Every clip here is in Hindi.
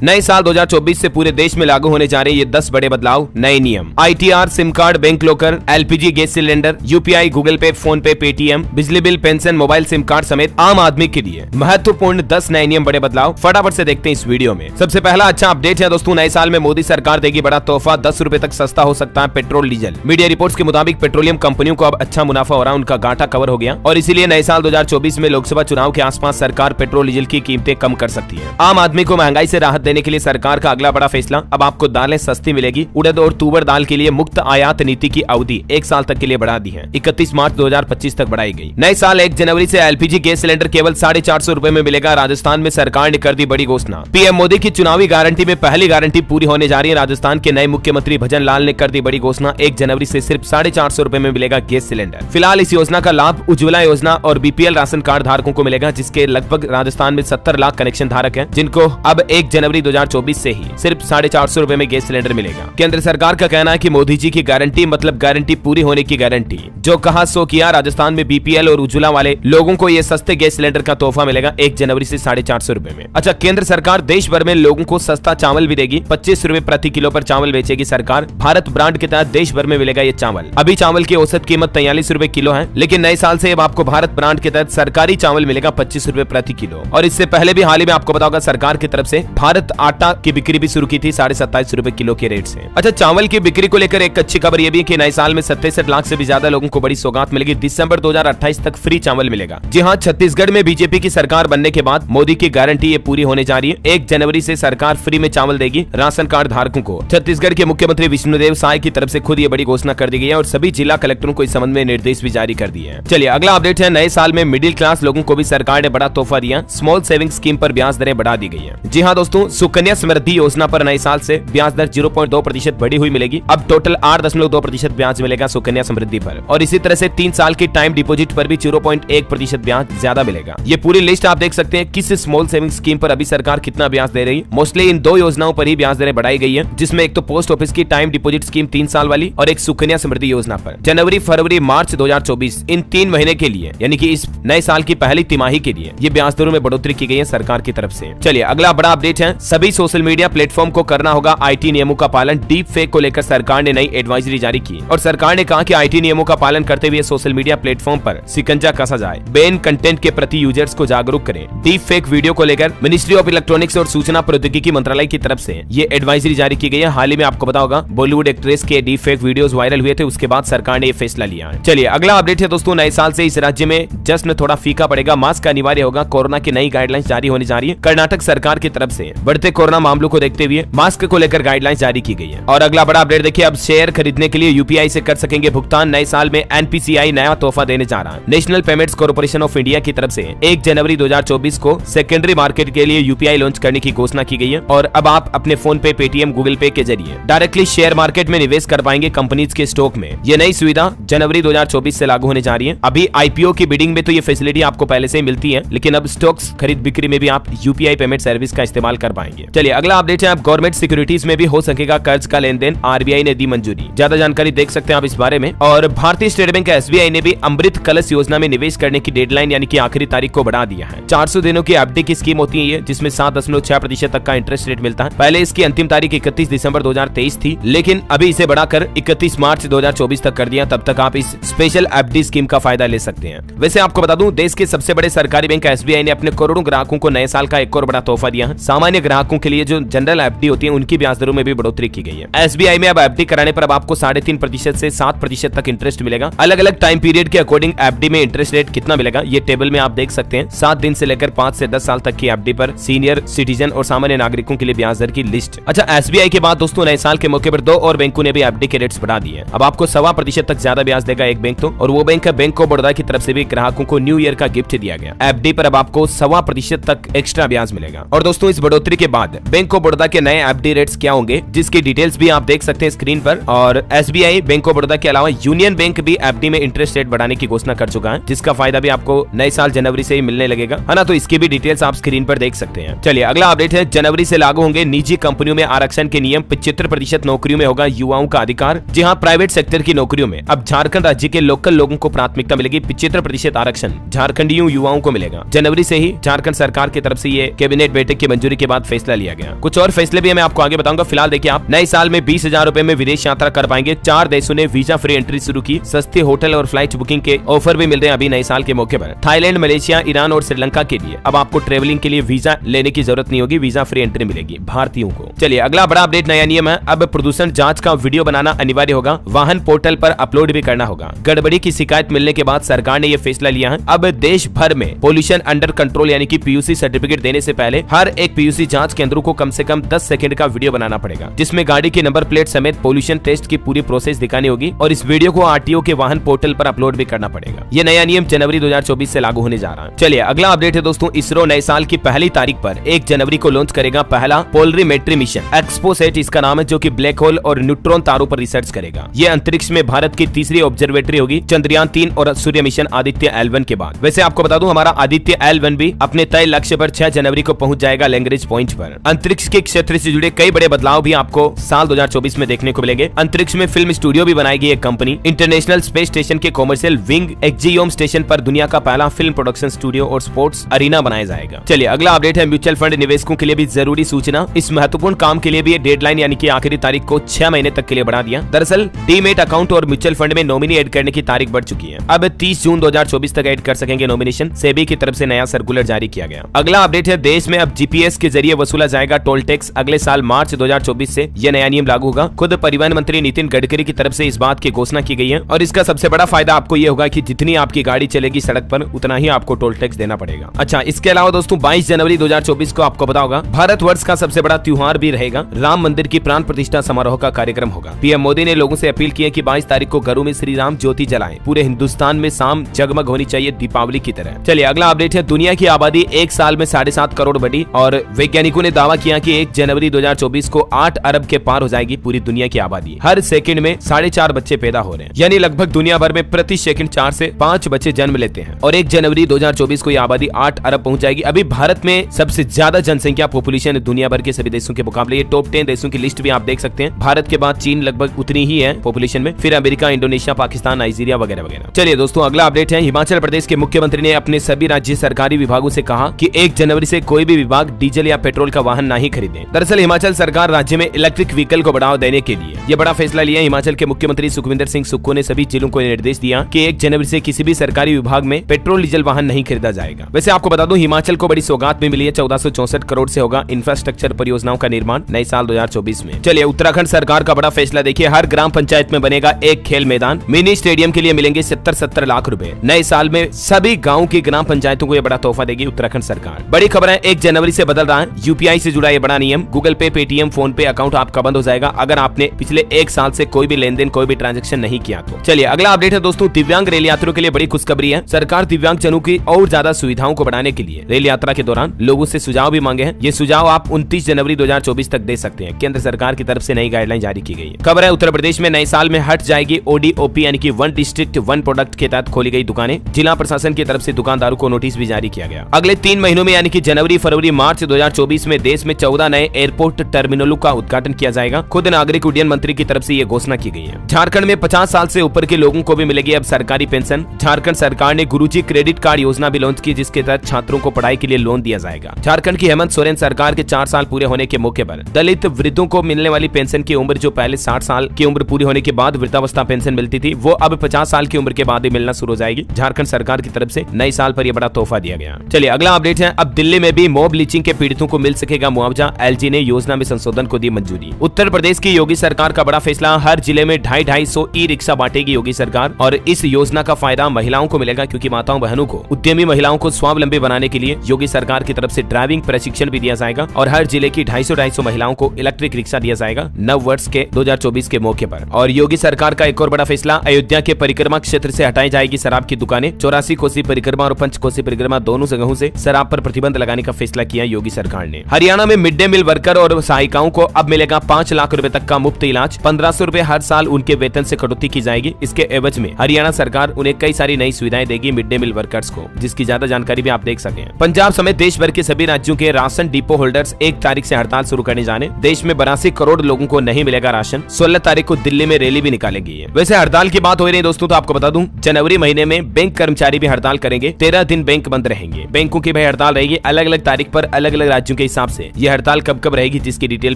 नए साल 2024 से पूरे देश में लागू होने जा रहे ये 10 बड़े बदलाव, नए नियम। ITR, SIM card, bank locker, LPG gas cylinder, UPI, Google पे, फोन पे, पेटीएम, बिजली bill, pension, mobile SIM card समेत आम आदमी के लिए महत्वपूर्ण 10 नए नियम, बड़े बदलाव। फटाफट से देखते हैं इस वीडियो में। सबसे पहला अच्छा अपडेट है दोस्तों, नए साल में मोदी सरकार देगी बड़ा तोहफा, 10 रुपए तक सस्ता हो सकता है पेट्रोल डीजल। मीडिया रिपोर्ट्स के मुताबिक पेट्रोलियम कंपनियों को अब अच्छा मुनाफा हो रहा है, उनका घाटा कवर हो गया और इसीलिए नए साल 2024 में लोकसभा चुनाव के आसपास सरकार पेट्रोल डीजल की कीमतें कम कर सकती है। आम आदमी को महंगाई से राहत देने के लिए सरकार का अगला बड़ा फैसला, अब आपको दालें सस्ती मिलेगी। उड़द और तुवर दाल के लिए मुक्त आयात नीति की अवधि 1 साल तक के लिए बढ़ा दी है, 31 मार्च 2025 तक बढ़ाई गई। नए साल 1 जनवरी से LPG गैस सिलेंडर केवल 450 रुपए में मिलेगा। राजस्थान में सरकार ने कर दी बड़ी घोषणा। पीएम मोदी की चुनावी गारंटी में पहली गारंटी पूरी होने जा रही है। राजस्थान के नए मुख्यमंत्री भजन लाल ने कर दी बड़ी घोषणा, 1 जनवरी से सिर्फ 450 रुपए में मिलेगा गैस सिलेंडर। फिलहाल इस योजना का लाभ उज्ज्वला योजना और BPL राशन कार्ड धारकों को मिलेगा, जिसके लगभग राजस्थान में 70 लाख कनेक्शन धारक हैं, जिनको अब 1 जनवरी 2024 से ही सिर्फ 450 रुपए में गैस सिलेंडर मिलेगा। केंद्र सरकार का कहना है कि मोदी जी की गारंटी मतलब गारंटी पूरी होने की गारंटी, जो कहा सो किया। राजस्थान में BPL और उज्ज्वला वाले लोगों को ये सस्ते गैस सिलेंडर का तोहफा मिलेगा 1 जनवरी से 450 रुपए में। अच्छा, केंद्र सरकार देश भर में लोगों को सस्ता चावल भी देगी, 25 रुपए प्रति किलो पर चावल बेचेगी सरकार। भारत ब्रांड के तहत देश भर में मिलेगा ये चावल। अभी चावल की औसत कीमत 43 रुपए किलो है, लेकिन नए साल से अब आपको भारत ब्रांड के तहत सरकारी चावल मिलेगा 25 रुपए प्रति किलो। और इससे पहले भी हाल ही में आपको पता होगा सरकार की तरफ से भारत आटा की बिक्री भी शुरू की थी 27.5 रुपए किलो के रेट से। अच्छा, चावल की बिक्री को लेकर एक अच्छी खबर यह भी कि नए साल में 67 लाख से भी ज्यादा लोगों को बड़ी सौगात मिलेगी। दिसंबर 2028 तक फ्री चावल मिलेगा। जी हाँ, छत्तीसगढ़ में बीजेपी की सरकार बनने के बाद मोदी की गारंटी ये पूरी होने जा रही है। 1 जनवरी से सरकार फ्री में चावल देगी राशन कार्ड धारकों को। छत्तीसगढ़ के मुख्यमंत्री विष्णुदेव साय की तरफ से खुद ये बड़ी घोषणा कर दी गई है और सभी जिला कलेक्टरों को इस संबंध में निर्देश भी जारी कर दिए हैं। चलिए अगला अपडेट है, नए साल में मिडिल क्लास लोगों को भी सरकार ने बड़ा तोहफा दिया। स्मॉल सेविंग स्कीम पर ब्याज दरें बढ़ा दी गई है। जी हाँ दोस्तों, सुकन्या समृद्धि योजना पर नए साल से ब्याज दर 0.2% बढ़ी हुई मिलेगी। अब टोटल 8.2% ब्याज मिलेगा सुकन्या समृद्धि पर, और इसी तरह से 3 साल की टाइम डिपोजिट पर भी 0.1% ब्याज ज्यादा मिलेगा। ये पूरी लिस्ट आप देख सकते हैं किस स्मॉल सेविंग स्कीम पर अभी सरकार कितना ब्याज दे रही है। मोस्टली इन 2 योजनाओं पर ही ब्याज दरें बढ़ाई गई है, जिसमें एक तो पोस्ट ऑफिस की टाइम डिपोजिट स्कीम 3 साल वाली और एक सुकन्या समृद्धि योजना पर जनवरी, फरवरी, मार्च 2024 इन 3 महीने के लिए, यानी कि इस नए साल की पहली तिमाही के लिए ये ब्याज दरों में बढ़ोतरी की गई है सरकार की तरफ से। चलिए अगला बड़ा अपडेट है, सभी सोशल मीडिया प्लेटफॉर्म को करना होगा IT नियमों का पालन। डीप फेक को लेकर सरकार ने नई एडवाइजरी जारी की और सरकार ने कहा कि IT नियमों का पालन करते हुए सोशल मीडिया प्लेटफॉर्म पर शिकंजा कसा जाए। बैन कंटेंट के प्रति यूजर्स को जागरूक करें। डीप फेक वीडियो को लेकर मिनिस्ट्री ऑफ इलेक्ट्रॉनिक्स और सूचना प्रौद्योगिकी मंत्रालय की तरफ से ये एडवाइजरी जारी की गई है। हाल ही में आपको पता होगा बॉलीवुड एक्ट्रेस के डीप फेक वीडियोस वायरल हुए थे, उसके बाद सरकार ने ये फैसला लिया है। चलिए अगला अपडेट है दोस्तों, नए साल से इस राज्य में जश्न थोड़ा फीका पड़ेगा, मास्क अनिवार्य होगा। कोरोना की नई गाइडलाइंस जारी होने जा रही है कर्नाटक सरकार की तरफ से। बढ़ते कोरोना मामलों को देखते हुए मास्क को लेकर गाइडलाइंस जारी की गई है। और अगला बड़ा अपडेट देखिए, अब शेयर खरीदने के लिए UPI से कर सकेंगे भुगतान। नए साल में NPCI नया तोहफा देने जा रहा है। National payments corporation of India की तरफ से 1 जनवरी 2024 को सेकेंडरी मार्केट के लिए UPI लॉन्च करने की घोषणा की गई है और अब आप अपने फोन पे, पेटीएम, गूगल पे के जरिए डायरेक्टली शेयर मार्केट में निवेश कर पाएंगे कंपनीज के स्टॉक में। ये नई सुविधा जनवरी 2024 से लागू होने जा रही है। अभी IPO की बिडिंग में तो ये फैसिलिटी आपको पहले से ही मिलती है, लेकिन अब स्टॉक्स खरीद बिक्री में भी आप UPI पेमेंट सर्विस का इस्तेमाल कर पाएंगे। चलिए अगला अपडेट है, अब गवर्नमेंट सिक्योरिटीज में भी हो सकेगा कर्ज का लेन देन। RBI ने दी मंजूरी। ज्यादा जानकारी देख सकते हैं आप इस बारे में। और भारतीय स्टेट बैंक SBI ने भी अमृत कलश योजना में निवेश करने की डेडलाइन यानी कि आखिरी तारीख को बढ़ा दिया है। 400 दिनों की FD की स्कीम होती है, जिसमें 7.6% तक का इंटरेस्ट रेट मिलता है। पहले इसकी अंतिम तारीख 31 दिसंबर 2023 थी, लेकिन अभी इसे बढ़ाकर 31 मार्च 2024 तक कर दिया। तब तक आप इस स्पेशल FD स्कीम का फायदा ले सकते हैं। वैसे आपको बता दूं, देश के सबसे बड़े सरकारी बैंक SBI ने अपने करोड़ों ग्राहकों को नए साल का एक और बड़ा तोहफा दिया है। सामान्य ग्राहकों के लिए जो जनरल FD होती है, उनकी ब्याज दरों में भी बढ़ोतरी की गई है। SBI में अब FD कराने पर अब आपको 3.5% से 7% तक इंटरेस्ट मिलेगा। अलग अलग टाइम पीरियड के अकॉर्डिंग FD में इंटरेस्ट रेट कितना मिलेगा ये टेबल में आप देख सकते हैं। 7 दिन से लेकर 5 से 10 साल तक की FD पर सीनियर सिटीजन और सामान्य नागरिकों के लिए ब्याज दर की लिस्ट। अच्छा, SBI के बाद दोस्तों नए साल के मौके पर 2 और बैंकों ने भी FD के रेट्स बढ़ा दिए। अब आपको 1.25% तक ज्यादा ब्याज देगा एक बैंक तो, और वो बैंक है बैंक ऑफ बड़ौदा की तरफ से भी ग्राहकों को न्यू ईयर का गिफ्ट दिया गया। FD पर अब आपको 1.25% तक एक्स्ट्रा ब्याज मिलेगा। और दोस्तों इस बढ़ोतरी के बाद बैंक ऑफ बड़ौदा के नए FD रेट्स क्या होंगे, जिसकी डिटेल्स भी आप देख सकते हैं स्क्रीन पर। और SBI, बैंक ऑफ बड़ौदा के अलावा यूनियन बैंक भी FD में इंटरेस्ट रेट बढ़ाने की घोषणा कर चुका है, जिसका फायदा भी आपको नए साल जनवरी से ही मिलने लगेगा, है ना। तो इसकी भी डिटेल्स आप स्क्रीन पर देख सकते हैं। चलिए अगला अपडेट है, जनवरी से लागू होंगे निजी कंपनियों में आरक्षण के नियम। 75% नौकरियों में होगा युवाओं का अधिकार। जी हाँ, प्राइवेट सेक्टर की नौकरियों में अब झारखंड राज्य के लोकल लोगों को प्राथमिकता मिलेगी। 75% आरक्षण झारखंडियों युवाओं को मिलेगा। जनवरी से ही झारखंड सरकार की तरफ से ये कैबिनेट बैठक की मंजूरी के बाद फैसला लिया गया। कुछ और फैसले भी मैं आपको आगे बताऊंगा। फिलहाल देखिए आप, नए साल में 20,000 रुपए में विदेश यात्रा कर पाएंगे। 4 देशों ने वीजा फ्री एंट्री शुरू की। सस्ते होटल और फ्लाइट बुकिंग के ऑफर भी मिल रहे हैं अभी नए साल के मौके पर। थाईलैंड, मलेशिया, ईरान और श्रीलंका के लिए अब आपको ट्रेवलिंग के लिए वीजा लेने की जरूरत नहीं होगी, वीजा फ्री एंट्री मिलेगी भारतीयों को। चलिए अगला बड़ा अपडेट, नया नियम है, अब प्रदूषण जांच का वीडियो बनाना अनिवार्य होगा, वाहन पोर्टल पर अपलोड भी करना होगा। गड़बड़ी की शिकायत मिलने के बाद सरकार ने यह फैसला लिया है। अब देश भर में पोल्यूशन अंडर कंट्रोल यानी कि पीयूसी सर्टिफिकेट देने से पहले हर एक पीयूसी जांच केंद्रों को कम से कम 10 सेकंड का वीडियो बनाना पड़ेगा, जिसमें गाड़ी की नंबर प्लेट समेत पोल्यूशन टेस्ट की पूरी प्रोसेस दिखानी होगी और इस वीडियो को आरटीओ के वाहन पोर्टल पर अपलोड भी करना पड़ेगा। ये नया नियम जनवरी 2024 से लागू होने जा रहा है। चलिए अगला अपडेट है दोस्तों, इसरो नए साल की पहली तारीख पर 1 जनवरी को लॉन्च करेगा पहला पोलरीमेट्री मिशन। एक्सपोसेट इसका नाम है, जो कि ब्लैक होल और न्यूट्रॉन तारों पर रिसर्च करेगा। ये अंतरिक्ष में भारत की तीसरी ऑब्जर्वेटरी होगी, चंद्रयान 3 और सूर्य मिशन आदित्य L1 के बाद। वैसे आपको बता दूं, हमारा आदित्य L1 भी अपने तय लक्ष्य पर 6 जनवरी को पहुंच जाएगा लैग्रेंज पॉइंट पर। अंतरिक्ष के क्षेत्र से जुड़े कई बड़े बदलाव भी आपको साल 2024 में देखने को मिलेंगे। अंतरिक्ष में फिल्म स्टूडियो भी बनाएगी एक कंपनी। इंटरनेशनल स्पेस स्टेशन के कॉमर्शियल विंग एक्जियोम स्टेशन पर दुनिया का पहला फिल्म प्रोडक्शन स्टूडियो और स्पोर्ट्स अरीना बनाया जाएगा। चलिए अगला अपडेट है, म्यूचुअल फंड निवेशकों के लिए भी जरूरी सूचना। इस महत्वपूर्ण काम के लिए भी डेडलाइन यानी कि आखिरी तारीख को 6 महीने तक के लिए बढ़ा दिया। दरअसल डीमेट अकाउंट और म्यूचुअल फंड में नॉमिनी ऐड करने की तारीख बढ़ चुकी है। अब 30 जून 2024 तक ऐड कर सकेंगे नॉमिनेशन। सेबी की तरफ से नया सर्कुलर जारी किया गया। अगला अपडेट है, देश में अब जीपीएस के जरिए वसूला जाएगा टोल टैक्स। अगले साल मार्च 2024 से यह नया नियम लागू होगा। खुद परिवहन मंत्री नितिन गडकरी की तरफ से इस बात की घोषणा की गई है और इसका सबसे बड़ा फायदा आपको यह होगा कि जितनी आपकी गाड़ी चलेगी सड़क पर उतना ही आपको टोल टैक्स देना पड़ेगा। अच्छा, इसके अलावा दोस्तों 22 जनवरी 2024 को आपको पता होगा भारतवर्ष का सबसे बड़ा त्योहार भी रहेगा। राम मंदिर की प्राण प्रतिष्ठा समारोह का कार्यक्रम होगा। पीएम मोदी ने लोगों से अपील की है कि 22 तारीख को घरों में श्री राम ज्योति जलाएं। पूरे हिंदुस्तान में शाम जगमग होनी चाहिए दीपावली की तरह। चलिए अगला अपडेट है, दुनिया की आबादी एक साल में 7.5 करोड़ बढ़ी और वैज्ञानिकों ने दावा किया कि 1 जनवरी 2024 को 8 अरब के पार हो जाएगी पूरी दुनिया की आबादी। हर सेकंड में 4.5 बच्चे पैदा हो रहे हैं, यानी लगभग दुनिया भर में प्रति सेकंड 4 से 5 बच्चे जन्म लेते हैं और 1 जनवरी 2024 को यह आबादी 8 अरब पहुंच जाएगी। अभी भारत में सबसे ज्यादा जनसंख्या पॉपुलेशन दुनिया भर के सभी देशों के मुकाबले। ये टॉप 10 देशों की लिस्ट भी आप देख सकते हैं। भारत के बाद चीन लगभग उतनी ही है पॉपुलेशन में, फिर अमेरिका, इंडोनेशिया, पाकिस्तान, नाइजीरिया वगैरह वगैरह। चलिए दोस्तों अगला अपडेट है, हिमाचल प्रदेश के मुख्यमंत्री ने अपने सभी राज्य सरकारी विभागों से कहा कि 1 जनवरी से कोई भी विभाग डीजल या पेट्रोल का वाहन नहीं खरीदे। दरअसल हिमाचल सरकार राज्य में इलेक्ट्रिक व्हीकल को बढ़ावा देने के लिए यह बड़ा फैसला लिया। हिमाचल के मुख्यमंत्री सुखविंदर सिंह सुक्खू ने सभी जिलों को निर्देश दिया कि 1 जनवरी से किसी भी सरकारी विभाग में पेट्रोल डीजल वाहन नहीं खरीदा जाएगा। वैसे आपको बता दूं, हिमाचल को बड़ी सौगात भी मिली है। 1464 करोड़ से होगा इंफ्रास्ट्रक्चर परियोजनाओं का निर्माण नए साल 2024 में। चलिए उत्तराखंड सरकार का बड़ा फैसला देखिए, हर ग्राम पंचायत में बनेगा एक खेल मैदान। मिनी स्टेडियम के लिए मिलेंगे 70 लाख रुपए। नए साल में सभी गाँव की ग्राम पंचायतों को यह बड़ा तोहफा देगी उत्तराखंड सरकार। बड़ी खबर है, 1 जनवरी से बदल रहा है यूपीआई से जुड़ा यह बड़ा नियम। गूगल पे, पेटीएम, फोन पे अकाउंट आपका बंद हो जाएगा अगर आपने पिछले 1 साल से कोई भी लेन देन, कोई भी ट्रांजैक्शन नहीं किया तो। चलिए अगला अपडेट है दोस्तों, दिव्यांग रेल यात्रियों के लिए बड़ी खुशखबरी है। सरकार दिव्यांग जनों की और ज्यादा सुविधाओं को बढ़ाने के लिए रेल यात्रा के दौरान लोगों से सुझाव भी मांगे हैं। ये सुझाव आप 29 जनवरी 2024 तक दे सकते हैं। केंद्र सरकार की तरफ से नई गाइडलाइन जारी की गई है। खबर है, उत्तर प्रदेश में नए साल में हट जाएगी ओडीओपी यानी कि 1 डिस्ट्रिक्ट 1 प्रोडक्ट के तहत खोली गई दुकानें। जिला प्रशासन की तरफ से दुकानदारों को नोटिस भी जारी किया गया। अगले 3 महीनों में यानी कि जनवरी, फरवरी, मार्च 2024 में देश में 14 नए एयरपोर्ट टर्मिनलों का उद्घाटन किया जाएगा। खुद नागरिक उड्डयन मंत्री की तरफ से ये घोषणा की गई है। झारखंड में 50 साल से ऊपर के लोगों को भी मिलेगी अब सरकारी पेंशन। झारखंड सरकार ने गुरुजी क्रेडिट कार्ड योजना भी लॉन्च की, जिसके तहत छात्रों को पढ़ाई के लिए लोन दिया जाएगा। झारखंड की हेमंत सोरेन सरकार के 4 साल पूरे होने के मौके पर दलित वृद्धों को मिलने वाली पेंशन की उम्र, जो पहले 60 साल की उम्र पूरी होने के बाद वृद्धावस्था पेंशन मिलती थी, वो अब 50 साल की उम्र के बाद ही मिलना शुरू हो जाएगी। झारखंड सरकार की तरफ से नए साल पर यह बड़ा तोहफा दिया गया। चलिए अगला अपडेट है, अब दिल्ली में भी मॉब लीचिंग के पीड़ितों को मिल सकेगा मुआवजा। एलजी ने योजना में संशोधन को दी मंजूरी। उत्तर प्रदेश की योगी सरकार का बड़ा फैसला, हर जिले में 250 ई रिक्शा बांटेगी योगी सरकार और इस योजना का फायदा महिलाओं को मिलेगा, क्योंकि माताओं बहनों को, उद्यमी महिलाओं को स्वावलंबी बनाने के लिए योगी सरकार की तरफ से ड्राइविंग प्रशिक्षण भी दिया जाएगा और हर जिले की 250 महिलाओं को इलेक्ट्रिक रिक्शा दिया जाएगा नव वर्ष के 2024 के मौके पर। और योगी सरकार का एक और बड़ा फैसला, अयोध्या के परिक्रमा क्षेत्र से हटाई जाएगी शराब की दुकानें। 84 कोसी परिक्रमा और 5 कोसी परिक्रमा दोनों जगहों से शराब पर प्रतिबंध लगाने का फैसला किया योगी सरकार ने। हरियाणा में मिड डे मील वर्कर और सहायिकाओं को अब मिलेगा 5 लाख रुपए तक का मुफ्त इलाज। 1500 रुपए हर साल उनके वेतन से कटौती की जाएगी। इसके एवज में हरियाणा सरकार उन्हें कई सारी नई सुविधाएं देगी मिड डे मील वर्कर्स को, जिसकी ज्यादा जानकारी भी आप देख सके। पंजाब समेत देश भर के सभी राज्यों के राशन डिपो होल्डर्स 1 तारीख से हड़ताल शुरू करने जाने। देश में 82 करोड़ लोगों को नहीं मिलेगा राशन। 16 तारीख को दिल्ली में रैली भी निकालेगी। वैसे हड़ताल की बात हो रही है दोस्तों, तो आपको बता दूं, जनवरी महीने में बैंक कर्मचारी भी हड़ताल करेंगे। 13 दिन बैंक बंद रहेंगे। बैंकों की भी हड़ताल रहेगी। अलग अलग तारीख पर अलग अलग राज्यों के हिसाब से। ये हड़ताल कब कब रहेगी जिसकी डिटेल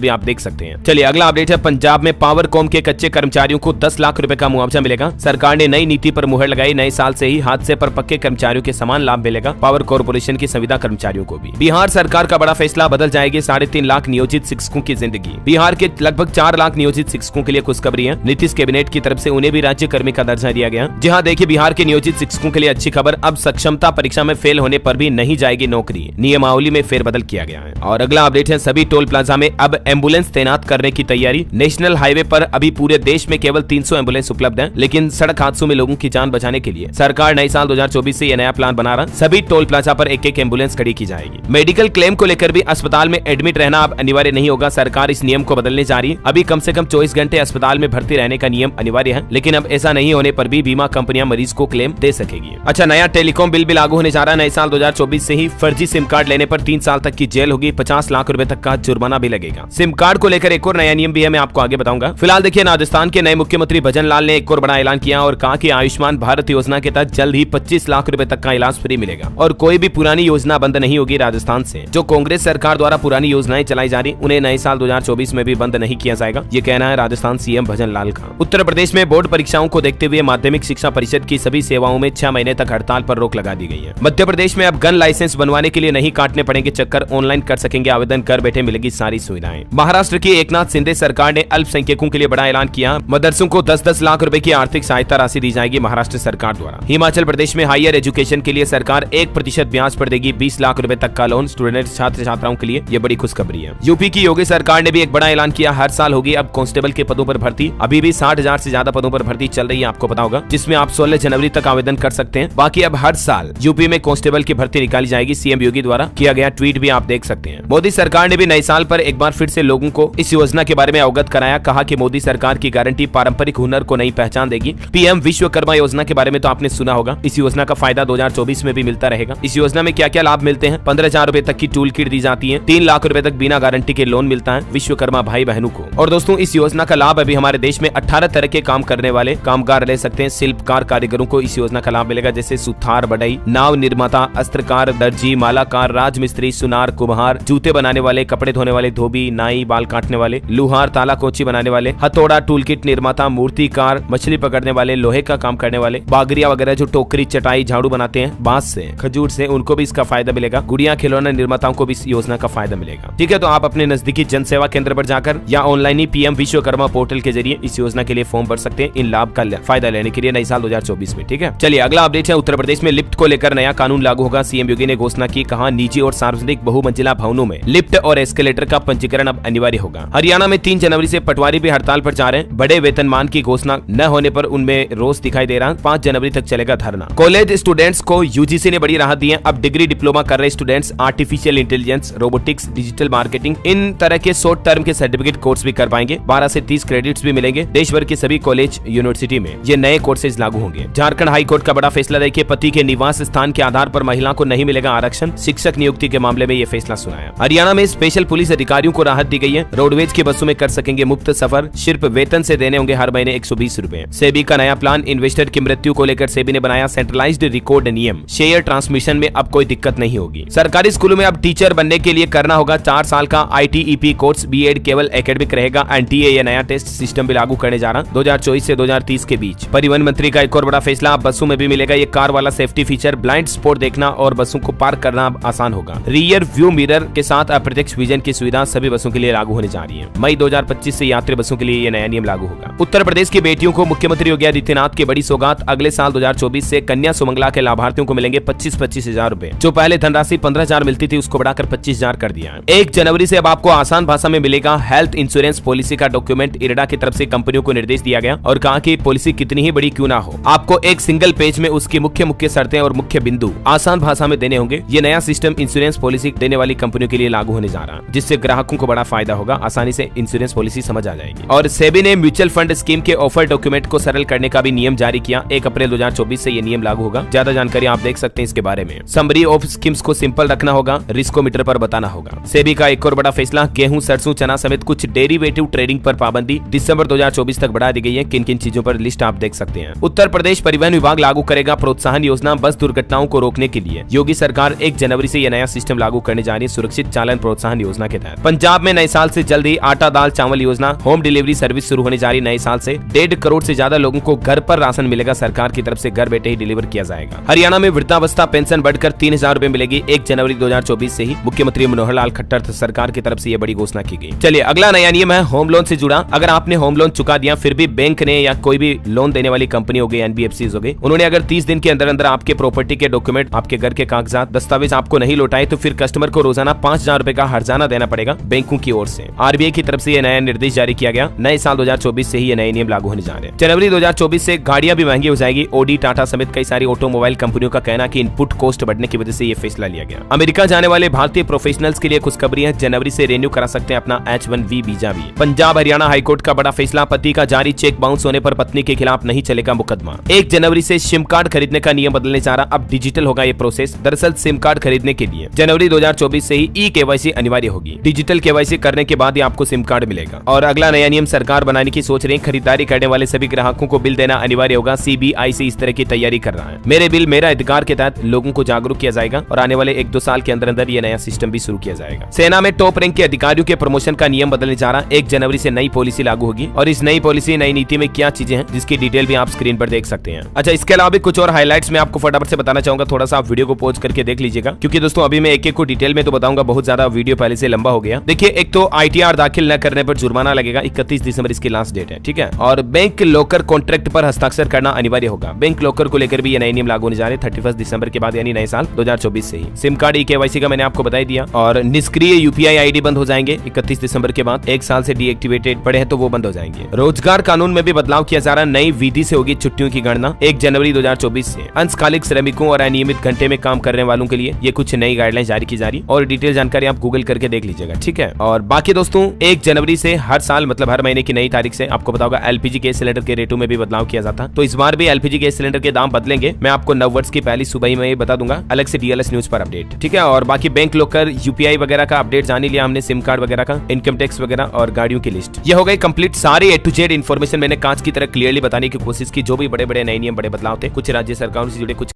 भी आप देख सकते हैं। चलिए अगला अपडेट है, पंजाब में पावरकॉम के कच्चे कर्मचारियों को 10 लाख रुपए का मुआवजा मिलेगा। सरकार ने नई नीति पर मुहर लगाई। नए साल से ही हादसे पर पक्के कर्मचारियों के समान लाभ मिलेगा। पावर कॉर्पोरेशन की संविदा कर्मचारियों को भी। बिहार सरकार का बड़ा फैसला, बदल जाएगी 3.5 लाख नियोजित शिक्षकों की जिंदगी। बिहार के लगभग 4 लाख नियोजित शिक्षकों के लिए खुशखबरी है। नीतीश कैबिनेट की तरफ से उन्हें भी राज्य कर्मी का दर्जा दिया गया। जी हां, देखिए बिहार के नियोजित शिक्षकों के लिए अच्छी खबर, अब सक्षमता परीक्षा में फेल होने पर भी नहीं जाएगी नौकरी। नियमावली में फेरबदल किया गया है। और अगला अपडेट है, सभी टोल प्लाजा में अब एम्बुलेंस तैनात करने की तैयारी। नेशनल हाईवे पर अभी पूरे देश में केवल 300 एम्बुलेंस उपलब्ध है, लेकिन सड़क हादसों में लोगों की जान बचाने के लिए सरकार नए साल 2024 से यह नया प्लान बना रहा। सभी टोल प्लाजा पर एक एम्बुलेंस खड़ी की जाएगी। मेडिकल क्लेम को लेकर भी अस्पताल में एडमिट रहना अब अनिवार्य नहीं होगा। सरकार इस नियम को बदलने जा रही है। अभी कम से कम 24 घंटे अस्पताल में भर्ती रहने का नियम अनिवार्य है, लेकिन अब ऐसा नहीं होने पर भी बीमा कंपनियां मरीज को क्लेम दे सकेगी। अच्छा, नया टेलीकॉम बिल भी लागू होने जा रहा है। नए साल 2024 से ही फर्जी सिम कार्ड लेने पर 3 साल तक की जेल होगी, 50 लाख रुपए तक का जुर्माना भी लगेगा। सिम कार्ड को लेकर एक और नया नियम भी है, मैं आपको आगे बताऊंगा। फिलहाल देखिए, राजस्थान के नए मुख्यमंत्री भजन लाल ने एक और बड़ा ऐलान किया और कहा कि आयुष्मान भारत योजना के तहत जल्द ही 25 लाख रुपए तक का इलाज फ्री मिलेगा और कोई भी पुरानी योजना बंद नहीं होगी। राजस्थान से जो कांग्रेस सरकार द्वारा पुरानी योजनाएं चलाई जा रही, उन्हें नए साल 2024 में भी बंद नहीं किया जाएगा, ये कहना है राजस्थान सीएम भजन लाल का। उत्तर प्रदेश में बोर्ड परीक्षाओं को देखते हुए माध्यमिक शिक्षा परिषद की सभी सेवाओं में 6 महीने तक हड़ताल पर रोक लगा दी गई है। मध्य प्रदेश में अब गन लाइसेंस बनवाने के लिए नहीं काटने पड़ेंगे चक्कर, ऑनलाइन कर सकेंगे आवेदन, घर बैठे मिलेगी सारी सुविधाएं। महाराष्ट्र की एकनाथ शिंदे सरकार ने अल्पसंख्यकों के लिए बड़ा ऐलान किया। मदरसों को 10-10 लाख रुपए की आर्थिक सहायता राशि दी जाएगी महाराष्ट्र सरकार द्वारा। हिमाचल प्रदेश में हायर एजुकेशन के लिए सरकार 1% ब्याज पर देगी 20 लाख रुपए तक का लोन स्टूडेंट छात्र छात्राओं के लिए, ये बड़ी खुशखबरी है। यूपी की योगी सरकार ने भी एक बड़ा ऐलान किया, हर साल होगी अब कांस्टेबल के पदों पर भर्ती। अभी भी 60,000 से ज्यादा पदों पर भर्ती चल रही है, आपको पता होगा, जिसमें आप 16 जनवरी तक आवेदन कर सकते हैं। बाकी अब हर साल यूपी में कांस्टेबल की भर्ती निकाली जाएगी। सीएम योगी द्वारा किया गया ट्वीट भी आप देख सकते हैं। मोदी सरकार ने भी नए साल पर एक बार फिर से लोगों को इस योजना के बारे में अवगत कराया। कहा कि मोदी सरकार की गारंटी पारंपरिक हुनर को नई पहचान देगी। पीएम विश्वकर्मा योजना के बारे में तो आपने सुना होगा। इस योजना का फायदा 2024 में भी मिलता रहेगा। इस योजना में क्या क्या लाभ मिलते हैं? 15,000 रुपए तक की टूल किट दी जाती है, 3 लाख रुपए तक बिना गारंटी के लोन मिलता है विश्वकर्मा भाई बहनों को। और दोस्तों, इस योजना का लाभ अभी हमारे देश में 18 तरह के काम करने वाले कामगार ले सकते हैं। शिल्पकार कारीगरों को इस योजना का लाभ मिलेगा, जैसे सुथार, बढ़ई, नाव निर्माता, अस्त्रकार, दर्जी, मालाकार, राजमिस्त्री, सुनार, कुम्हार, जूते बनाने वाले, कपड़े धोने वाले, धोबी, नाई, बाल काटने वाले, लुहार, ताला कोची बनाने वाले, हथौड़ा, टूलकिट निर्माता, मूर्तिकार, मछली पकड़ने वाले, लोहे का काम करने वाले, बागरिया वगैरह जो टोकरी, चटाई, झाड़ू बनाते हैं बांस से, खजूर से, उनको भी इसका फायदा मिलेगा। गुड़िया खिलौना निर्माताओं को भी इस योजना का फायदा मिलेगा। ठीक है, तो आप अपने नजदीकी जन सेवा केंद्र पर जाकर या ऑनलाइन ही पीएम विश्वकर्मा पोर्टल के जरिए इस योजना के लिए फॉर्म भर सकते हैं इन लाभ का फायदा लेने के लिए नए साल 2024 में। ठीक है, चलिए अगला अपडेट है, उत्तर प्रदेश में लिफ्ट को लेकर नया कानून लागू होगा। सीएम योगी ने घोषणा की, कहा निजी और सार्वजनिक बहुमंजिला भवनों में लिफ्ट और एस्केलेटर का पंजीकरण अब अनिवार्य होगा। हरियाणा में 3 जनवरी से पटवारी भी हड़ताल पर जा रहे हैं। बड़े वेतनमान की घोषणा न होने पर उनमें रोष दिखाई दे रहा। 5 जनवरी तक चलेगा धरना। कॉलेज स्टूडेंट्स को यूजीसी ने बड़ी राहत दी है। अब डिग्री डिप्लोमा कर रहे students artificial intelligence, robotics, digital marketing, इन तरह के शॉर्ट टर्म के सर्टिफिकेट कोर्स भी कर पाएंगे। 12 से 30 क्रेडिट्स भी मिलेंगे। देश भर के सभी कॉलेज यूनिवर्सिटी में ये नए कोर्सेज लागू होंगे। झारखंड हाई कोर्ट का बड़ा फैसला, देखिए पति के निवास स्थान के आधार पर महिला को नहीं मिलेगा आरक्षण। शिक्षक नियुक्ति के मामले में ये फैसला सुनाया। हरियाणा में स्पेशल पुलिस अधिकारियों को राहत दी गई है। रोडवेज की बसों में कर सकेंगे मुफ्त सफर, सिर्फ वेतन से देने होंगे हर महीने 120 रुपए। सेबी का नया प्लान, इन्वेस्टर की मृत्यु को लेकर सेबी ने बनाया सेंट्रलाइज्ड रिकॉर्ड नियम। शेयर ट्रांसमिशन में अब कोई दिक्कत नहीं होगी। सरकारी स्कूलों में अब टीचर बनने के लिए करना होगा 4 साल का ITEP कोर्स। बीएड केवल एकेडमिक रहेगा। NTA ये नया टेस्ट सिस्टम भी लागू करने जा रहा 2024 से 2030 के बीच। परिवहन मंत्री का एक और बड़ा फैसला, बसों में भी मिलेगा ये कार वाला सेफ्टी फीचर। ब्लाइंड स्पॉट देखना और बसों को पार्क करना अब आसान होगा। रियर व्यू मिरर के साथ अप्रत्यक्ष विजन की सुविधा सभी बसों के लिए लागू होने जा रही है। मई 2025 से यात्री बसों के लिए ये नया नियम लागू होगा। उत्तर प्रदेश की बेटियों को मुख्यमंत्री योगी आदित्यनाथ की बड़ी सौगात। अगले साल 2024 से कन्या सुमंगला के लाभार्थियों को मिलेंगे 25-25 हजार रुपए। जो पहले धनराशि 15,000 मिलती थी उसको बढ़ाकर 25,000 कर दिया है। 1 जनवरी से अब आपको आसान भाषा में मिलेगा हेल्थ इंश्योरेंस पॉलिसी का डॉक्यूमेंट। इरडा की तरफ से कंपनियों को निर्देश दिया गया और कहा कि पॉलिसी कितनी ही बड़ी क्यों ना हो, आपको एक सिंगल पेज में उसकी मुख्य शर्तें और मुख्य बिंदु आसान भाषा में देने होंगे। ये नया सिस्टम इंश्योरेंस पॉलिसी देने वाली कंपनियों के लिए लागू होने जा रहा है, जिससे ग्राहकों को बड़ा फायदा होगा। आसानी से इंश्योरेंस पॉलिसी समझ आ जाएगी। और सेबी ने म्यूचुअल फंड स्कीम के ऑफर डॉक्यूमेंट को सरल करने का भी नियम जारी किया। 1 अप्रैल 2024 से ये नियम लागू होगा। ज्यादा जानकारी आप देख सकते हैं इसके बारे में। समरी ऑफ स्कीम्स को सिंपल रखना होगा, रिस्कोमीटर पर बताना होगा। सेबी का एक और बड़ा फैसला, गेहूं, सरसों, चना समेत कुछ डेरिवेटिव ट्रेडिंग पर पाबंदी दिसंबर 2024 तक बढ़ा दी गई है। किन किन चीजों पर लिस्ट आप देख सकते हैं। उत्तर प्रदेश परिवहन विभाग लागू करेगा प्रोत्साहन योजना बस दुर्घटनाओं को रोकने के लिए। योगी सरकार 1 जनवरी से यह नया सिस्टम लागू करने जा रही है। सुरक्षित चालन प्रोत्साहन योजना के तहत पंजाब में नए साल से जल्द ही आटा दाल चावल योजना होम डिलीवरी सर्विस शुरू होने जा रही। नए साल से 1.5 करोड़ से ज्यादा लोगों को घर पर राशन मिलेगा। सरकार की तरफ से घर बैठे ही डिलीवर किया जाएगा। हरियाणा में वृद्धावस्था पेंशन बढ़कर 3,000 रुपए मिलेगी 1 जनवरी 2024 से ही। मुख्यमंत्री मनोहर लाल खट्टर सरकार की तरफ से यह बड़ी घोषणा की गई। चलिए अगला नया नियम है होम लोन से जुड़ा। अगर आपने होम लोन चुका दिया फिर भी बैंक ने या कोई भी लोन देने वाली कंपनी हो गई, एनबीएफसी हो गई, उन्होंने अगर 30 दिन के अंदर अंदर आपके प्रॉपर्टी के डॉक्यूमेंट, आपके घर के कागजात, दस्तावेज आपको नहीं लौटाए तो फिर कस्टमर को रोजाना 5,000 रुपए का हर्जाना देना पड़ेगा बैंकों की ओर से। आरबीआई की तरफ से यह नया निर्देश जारी किया गया। नए साल 2024 से ही ये नए नियम लागू होने जा रहे हैं। जनवरी 2024 से गाड़ियां भी महंगी हो जाएगी। ओडी, टाटा समेत कई सारी ऑटोमोबाइल कंपनियों का कहना कि इनपुट कॉस्ट बढ़ने की वजह से यह फैसला लिया गया। अमेरिका जाने वाले भारतीय प्रोफेशनल्स के लिए खुशखबरी है, जनवरी से रेन्यू करा सकते हैं अपना H1B वीजा भी। पंजाब हरियाणा हाईकोर्ट का बड़ा फैसला, पति का जारी चेक बाउंस होने पर पत्नी के खिलाफ नहीं चलेगा मुकदमा। 1 जनवरी से सिम कार्ड खरीदने का नियम बदलने जा रहा, अब डिजिटल होगा ये प्रोसेस। दरअसल सिम कार्ड खरीदने के लिए जनवरी 2024 से ही ई-KYC अनिवार्य होगी। डिजिटल KYC करने के बाद ही आपको सिम कार्ड मिलेगा। और अगला नया नियम सरकार बनाने की सोच रही है, खरीदारी करने वाले सभी ग्राहकों को बिल देना अनिवार्य होगा। CBIC इस तरह की तैयारी कर रहा है। मेरे बिल मेरा अधिकार के तहत लोगों को जागरूक किया जाएगा और आने वाले 1-2 साल के अंदर अंदर ये नया सिस्टम भी शुरू किया जाएगा। सेना में टॉप रैंक के अधिकारियों के प्रमोशन का नियम बदलने जा रहा। 1 जनवरी से नई पॉलिसी लागू होगी और इस नई पॉलिसी नई नीति में क्या चीजें हैं जिसकी डिटेल भी आप स्क्रीन पर देख सकते हैं। अच्छा, इसके अलावा भी कुछ और हाइलाइट्स मैं आपको फटाफट से बताना चाहूंगा। थोड़ा सा आप वीडियो को पॉज करके देख लीजिएगा क्योंकि दोस्तों अभी मैं एक-एक को डिटेल में तो बताऊंगा, बहुत ज्यादा वीडियो पहले से लंबा हो गया। देखिए, एक तो ITR दाखिल न करने पर जुर्माना लगेगा, 31 दिसंबर इसकी लास्ट डेट है, ठीक है। और बैंक लॉकर कॉन्ट्रैक्ट पर हस्ताक्षर करना अनिवार्य होगा। बैंक लॉकर को लेकर भी ये नए नियम लागू होने जा रहे हैं 31 दिसंबर के बाद, यानी नए साल 2024 से ही। सिम कार्ड ई-KYC का मैंने आपको बता ही दिया। और निष्क्रिय UPI ID बंद हो जाएंगे 31 दिसंबर के बाद। 1 साल से डीएक्टिवेटेड पड़े हैं तो वो बंद हो जाएंगे। रोजगार कानून में भी बदलाव किया जा रहा है। नई विधि से होगी छुट्टियों की गणना 1 जनवरी 2024 से। अंशकालिक श्रमिकों और अनियमित घंटे में काम करने वालों के लिए ये कुछ नई गाइडलाइन जारी की जा रही और डिटेल जानकारी आप गूगल करके देख लीजिएगा, ठीक है। और बाकी दोस्तों 1 जनवरी से हर साल मतलब हर महीने की नई तारीख से आपको बताऊंगा LPG गैस सिलेंडर के रेटों में भी बदलाव किया जाता। तो इस बार भी LPG गैस सिलेंडर के दाम बदलेंगे। मैं आपको 9 वर्ष की पहली सुबह ही में बता दूंगा अलग से DLS न्यूज पर अपडेट, ठीक है। और बाकी बैंक लॉकर UPI वगैरह का अपडेट जान लिया हमने, सिम कार्ड वगैरह का, इनकम टैक्स वगैरह और गाड़ियों की लिस्ट। ये हो गई कंप्लीट सारी A to Z इन्फॉर्मेशन मैंने कांच की तरह क्लियरली बताने की कोशिश की। जो भी बड़े बड़े नए नियम, बड़े बदलाव थे, कुछ राज्य सरकारों से जुड़े, कुछ